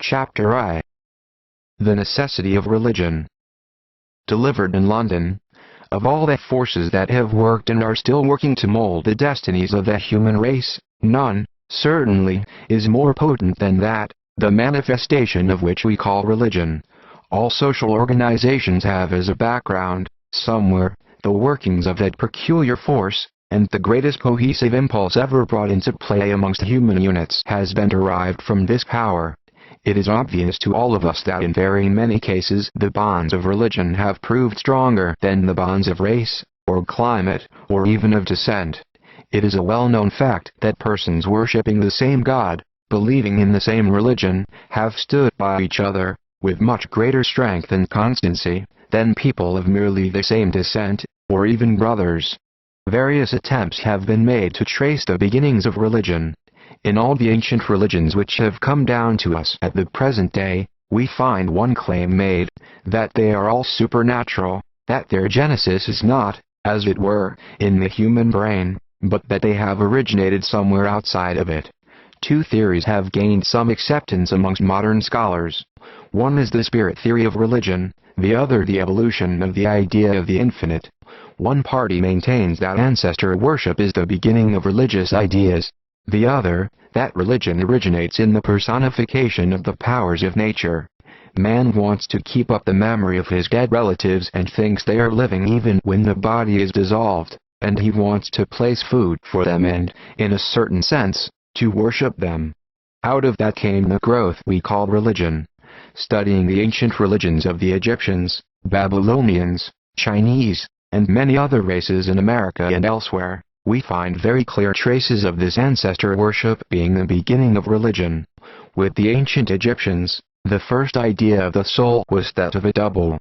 Chapter I. The Necessity of Religion. Delivered in London. Of all the forces that have worked and are still working to mold the destinies of the human race, none, certainly, is more potent than that, the manifestation of which we call religion. All social organizations have as a background, somewhere, the workings of that peculiar force, and the greatest cohesive impulse ever brought into play amongst human units has been derived from this power. It is obvious to all of us that in very many cases the bonds of religion have proved stronger than the bonds of race, or climate, or even of descent. It is a well-known fact that persons worshipping the same God, believing in the same religion, have stood by each other, with much greater strength and constancy, than people of merely the same descent, or even brothers. Various attempts have been made to trace the beginnings of religion. In all the ancient religions which have come down to us at the present day, we find one claim made, that they are all supernatural, that their genesis is not, as it were, in the human brain, but that they have originated somewhere outside of it. Two theories have gained some acceptance amongst modern scholars. One is the spirit theory of religion, the other the evolution of the idea of the infinite. One party maintains that ancestor worship is the beginning of religious ideas. The other, that religion originates in the personification of the powers of nature. Man wants to keep up the memory of his dead relatives and thinks they are living even when the body is dissolved, and he wants to place food for them and, in a certain sense, to worship them. Out of that came the growth we call religion. Studying the ancient religions of the Egyptians, Babylonians, Chinese, and many other races in America and elsewhere, we find very clear traces of this ancestor worship being the beginning of religion. With the ancient Egyptians, the first idea of the soul was that of a double.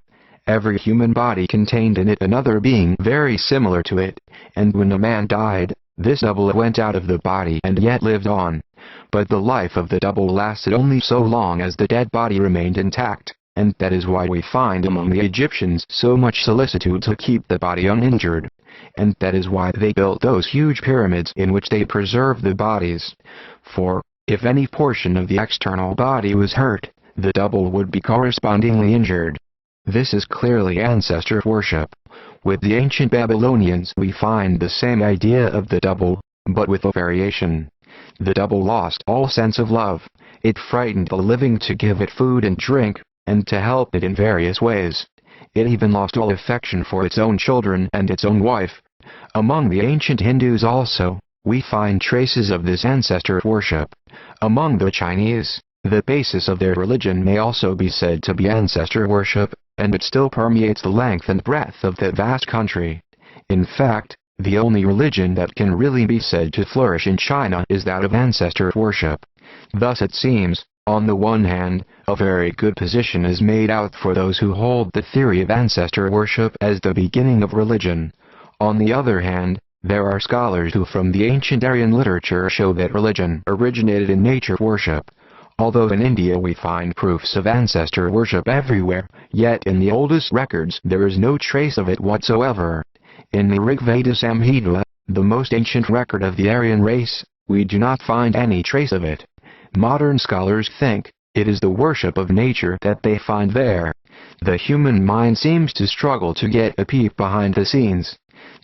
Every human body contained in it another being very similar to it, and when a man died, this double went out of the body and yet lived on. But the life of the double lasted only so long as the dead body remained intact, and that is why we find among the Egyptians so much solicitude to keep the body uninjured. And that is why they built those huge pyramids in which they preserved the bodies. For, if any portion of the external body was hurt, the double would be correspondingly injured. This is clearly ancestor worship. With the ancient Babylonians we find the same idea of the double, but with a variation. The double lost all sense of love. It frightened the living to give it food and drink, and to help it in various ways. It even lost all affection for its own children and its own wife. Among the ancient Hindus also, we find traces of this ancestor worship. Among the Chinese, the basis of their religion may also be said to be ancestor worship, and it still permeates the length and breadth of that vast country. In fact, the only religion that can really be said to flourish in China is that of ancestor worship. Thus it seems, on the one hand, a very good position is made out for those who hold the theory of ancestor worship as the beginning of religion. On the other hand, there are scholars who from the ancient Aryan literature show that religion originated in nature worship. Although in India we find proofs of ancestor worship everywhere, yet in the oldest records there is no trace of it whatsoever. In the Rig Veda Samhita, the most ancient record of the Aryan race, we do not find any trace of it. Modern scholars think it is the worship of nature that they find there. The human mind seems to struggle to get a peep behind the scenes.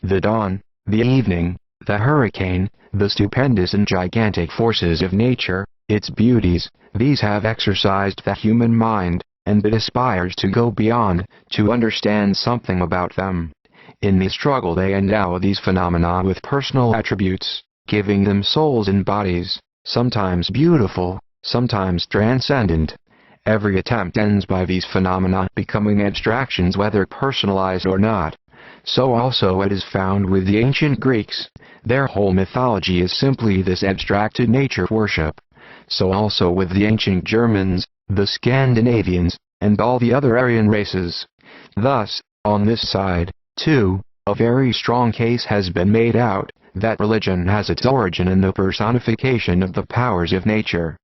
The dawn, the evening, the hurricane, the stupendous and gigantic forces of nature, its beauties, these have exercised the human mind, and it aspires to go beyond, to understand something about them. In the struggle they endow these phenomena with personal attributes, giving them souls and bodies, sometimes beautiful, sometimes transcendent. Every attempt ends by these phenomena becoming abstractions whether personalized or not. So also it is found with the ancient Greeks. Their whole mythology is simply this abstracted nature worship. So also with the ancient Germans, the Scandinavians, and all the other Aryan races. Thus, on this side, too, a very strong case has been made out, that religion has its origin in the personification of the powers of nature.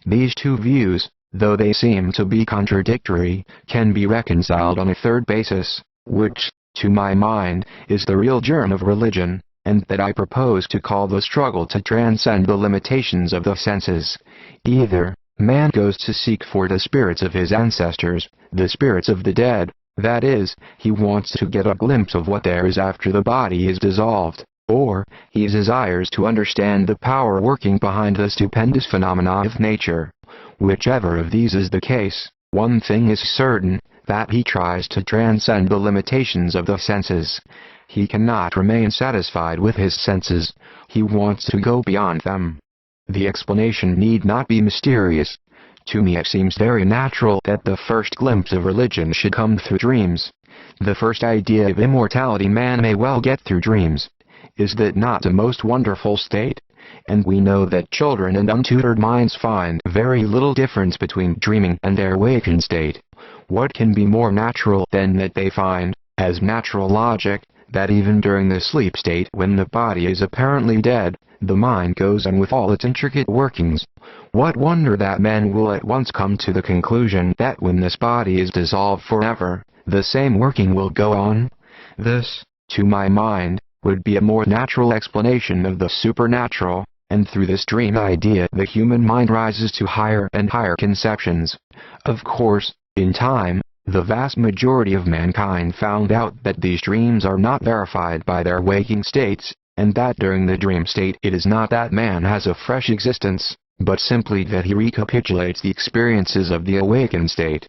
These two views, though they seem to be contradictory, can be reconciled on a third basis, which, to my mind, is the real germ of religion, and that I propose to call the struggle to transcend the limitations of the senses. Either, Man goes to seek for the spirits of his ancestors, the spirits of the dead. That is, he wants to get a glimpse of what there is after the body is dissolved, or he desires to understand the power working behind the stupendous phenomena of nature. Whichever of these is the case, one thing is certain, that he tries to transcend the limitations of the senses. He cannot remain satisfied with his senses. He wants to go beyond them. The explanation need not be mysterious. To me it seems very natural that the first glimpse of religion should come through dreams. The first idea of immortality man may well get through dreams. Is that not a most wonderful state? And we know that children and untutored minds find very little difference between dreaming and their awakened state. What can be more natural than that they find, as natural logic, that even during the sleep state when the body is apparently dead, the mind goes on with all its intricate workings? What wonder that men will at once come to the conclusion that when this body is dissolved forever, the same working will go on? This, to my mind, would be a more natural explanation of the supernatural, and through this dream idea the human mind rises to higher and higher conceptions. Of course, in time, the vast majority of mankind found out that these dreams are not verified by their waking states, and that during the dream state it is not that man has a fresh existence, but simply that he recapitulates the experiences of the awakened state.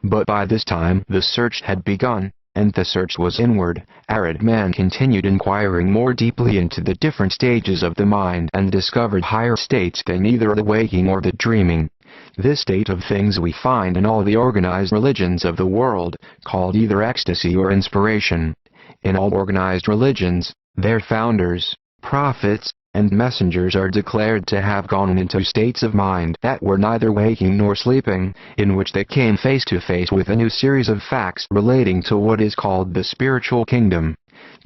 But by this time the search had begun, and the search was inward. Arid man continued inquiring more deeply into the different stages of the mind and discovered higher states than either the waking or the dreaming. This state of things we find in all the organized religions of the world, called either ecstasy or inspiration. In all organized religions, their founders, prophets, and messengers are declared to have gone into states of mind that were neither waking nor sleeping, in which they came face to face with a new series of facts relating to what is called the spiritual kingdom.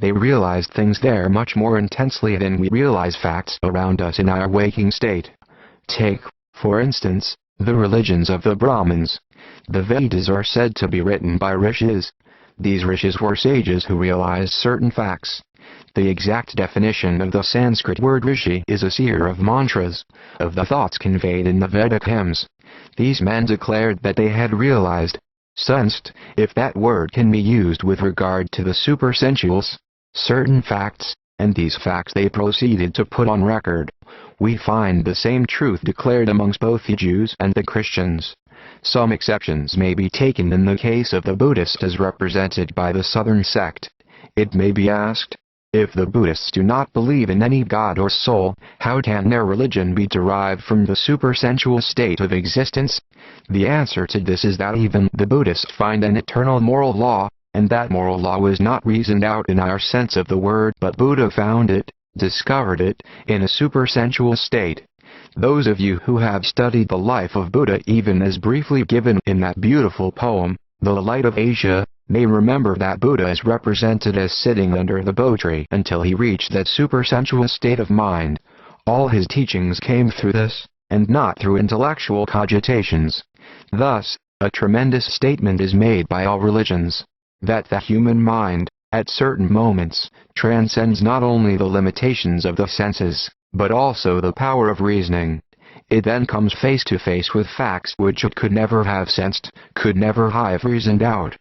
They realized things there much more intensely than we realize facts around us in our waking state. Take, for instance, the religions of the Brahmins. The Vedas are said to be written by rishis. These rishis were sages who realized certain facts. The exact definition of the Sanskrit word rishi is a seer of mantras, of the thoughts conveyed in the Vedic hymns. These men declared that they had realized, sensed, if that word can be used with regard to the supersensuals, certain facts, and these facts they proceeded to put on record. We find the same truth declared amongst both the Jews and the Christians. Some exceptions may be taken in the case of the Buddhists as represented by the southern sect. It may be asked, if the Buddhists do not believe in any God or soul, how can their religion be derived from the supersensual state of existence? The answer to this is that even the Buddhists find an eternal moral law, and that moral law was not reasoned out in our sense of the word, but Buddha found it, discovered it, in a supersensual state. Those of you who have studied the life of Buddha even as briefly given in that beautiful poem, The Light of Asia, may remember that Buddha is represented as sitting under the Bo tree until he reached that supersensual state of mind. All his teachings came through this, and not through intellectual cogitations. Thus, a tremendous statement is made by all religions, that the human mind, at certain moments, transcends not only the limitations of the senses, but also the power of reasoning. It then comes face to face with facts which it could never have sensed, could never have reasoned out.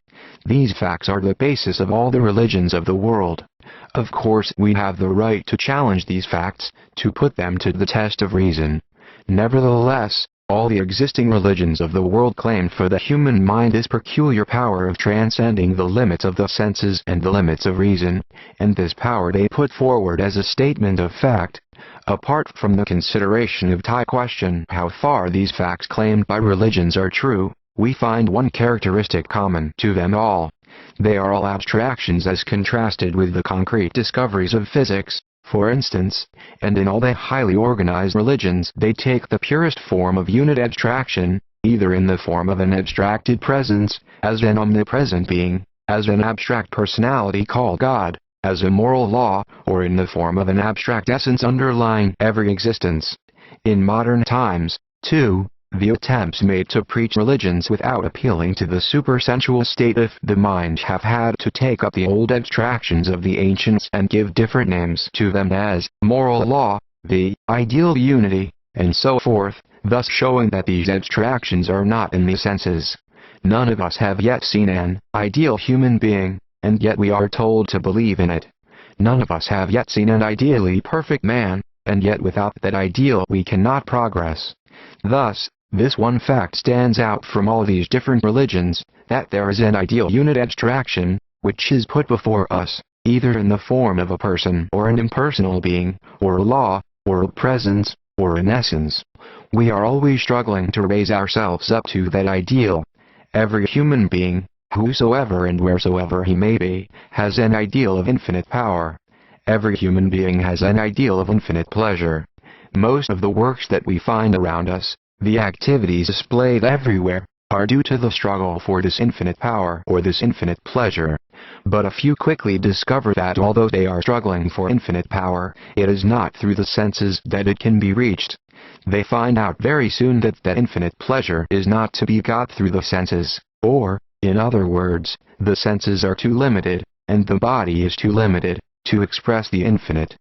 These facts are the basis of all the religions of the world. Of course we have the right to challenge these facts, to put them to the test of reason. Nevertheless, all the existing religions of the world claim for the human mind this peculiar power of transcending the limits of the senses and the limits of reason, and this power they put forward as a statement of fact. Apart from the consideration of the question how far these facts claimed by religions are true, we find one characteristic common to them all. They are all abstractions as contrasted with the concrete discoveries of physics, for instance, and in all the highly organized religions they take the purest form of unit abstraction, either in the form of an abstracted presence, as an omnipresent being, as an abstract personality called God, as a moral law, or in the form of an abstract essence underlying every existence. In modern times, too, the attempts made to preach religions without appealing to the supersensual state of the mind have had to take up the old abstractions of the ancients and give different names to them as moral law, the ideal unity, and so forth. thus showing that these abstractions are not in the senses. None of us have yet seen an ideal human being, and yet we are told to believe in it. None of us have yet seen an ideally perfect man, and yet without that ideal we cannot progress. Thus, this one fact stands out from all these different religions, that there is an ideal unit abstraction, which is put before us, either in the form of a person or an impersonal being, or a law, or a presence, or an essence. We are always struggling to raise ourselves up to that ideal. Every human being, whosoever and wheresoever he may be, has an ideal of infinite power. Every human being has an ideal of infinite pleasure. Most of the works that we find around us, the activities displayed everywhere, are due to the struggle for this infinite power or this infinite pleasure. But a few quickly discover that although they are struggling for infinite power, it is not through the senses that it can be reached. They find out very soon that that infinite pleasure is not to be got through the senses, or, in other words, the senses are too limited, and the body is too limited, to express the infinite.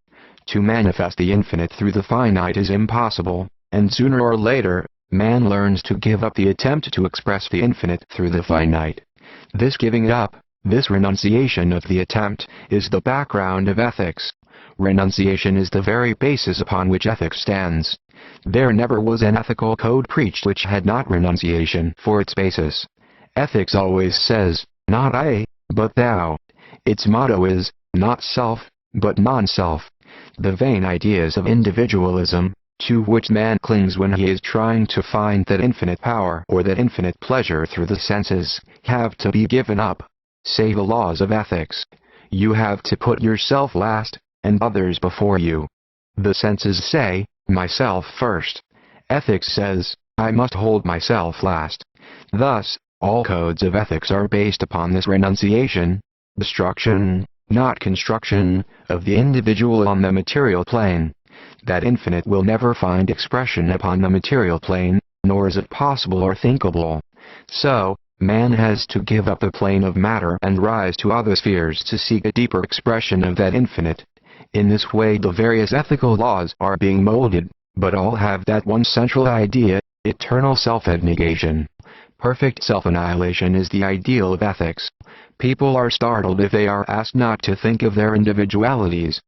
To manifest the infinite through the finite is impossible, and sooner or later, man learns to give up the attempt to express the infinite through the finite. This giving it up, this renunciation of the attempt, is the background of ethics. Renunciation is the very basis upon which ethics stands. There never was an ethical code preached which had not renunciation for its basis. Ethics always says, not I, but thou. Its motto is, not self, but non-self. The vain ideas of individualism, to which man clings when he is trying to find that infinite power or that infinite pleasure through the senses, have to be given up. Say the laws of ethics. You have to put yourself last, and others before you. The senses say, myself first. Ethics says, I must hold myself last. Thus, all codes of ethics are based upon this renunciation, destruction, not construction, of the individual on the material plane. That infinite will never find expression upon the material plane, nor is it possible or thinkable. So, man has to give up the plane of matter and rise to other spheres to seek a deeper expression of that infinite. In this way the various ethical laws are being molded, but all have that one central idea, eternal self-abnegation. Perfect self-annihilation is the ideal of ethics. People are startled if they are asked not to think of their individualities.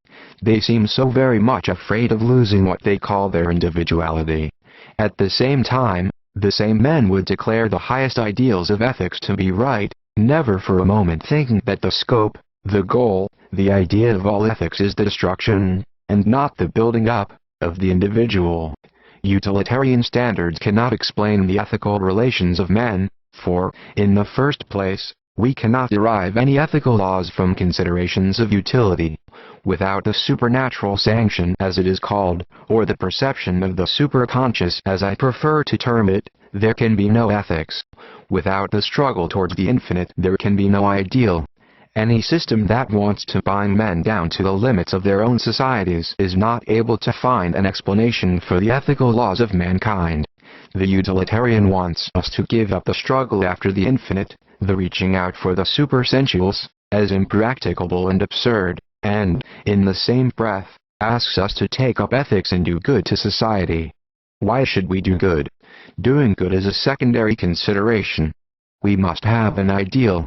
They seem so very much afraid of losing what they call their individuality. At the same time, the same men would declare the highest ideals of ethics to be right, never for a moment thinking that the scope, the goal, the idea of all ethics is the destruction, and not the building up, of the individual. Utilitarian standards cannot explain the ethical relations of men, for, in the first place, we cannot derive any ethical laws from considerations of utility. Without the supernatural sanction as it is called, or the perception of the superconscious as I prefer to term it, there can be no ethics. Without the struggle towards the infinite there can be no ideal. Any system that wants to bind men down to the limits of their own societies is not able to find an explanation for the ethical laws of mankind. The utilitarian wants us to give up the struggle after the infinite, the reaching out for the supersensuals, as impracticable and absurd, and, in the same breath, asks us to take up ethics and do good to society. Why should we do good? Doing good is a secondary consideration. We must have an ideal.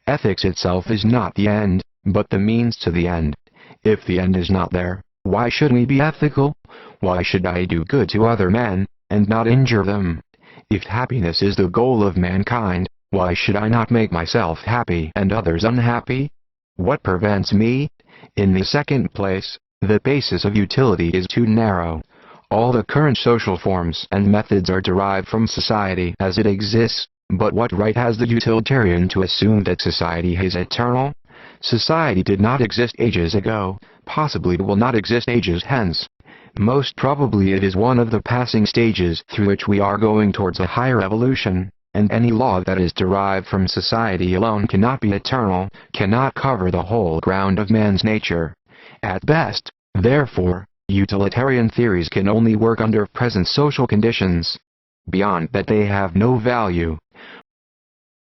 Ethics itself is not the end, but the means to the end. If the end is not there, why should we be ethical? Why should I do good to other men, and not injure them? If happiness is the goal of mankind, why should I not make myself happy and others unhappy? What prevents me? In the second place, the basis of utility is too narrow. All the current social forms and methods are derived from society as it exists, but what right has the utilitarian to assume that society is eternal? Society did not exist ages ago, possibly will not exist ages hence. Most probably it is one of the passing stages through which we are going towards a higher evolution, and any law that is derived from society alone cannot be eternal, cannot cover the whole ground of man's nature. At best, therefore, utilitarian theories can only work under present social conditions. Beyond that they have no value.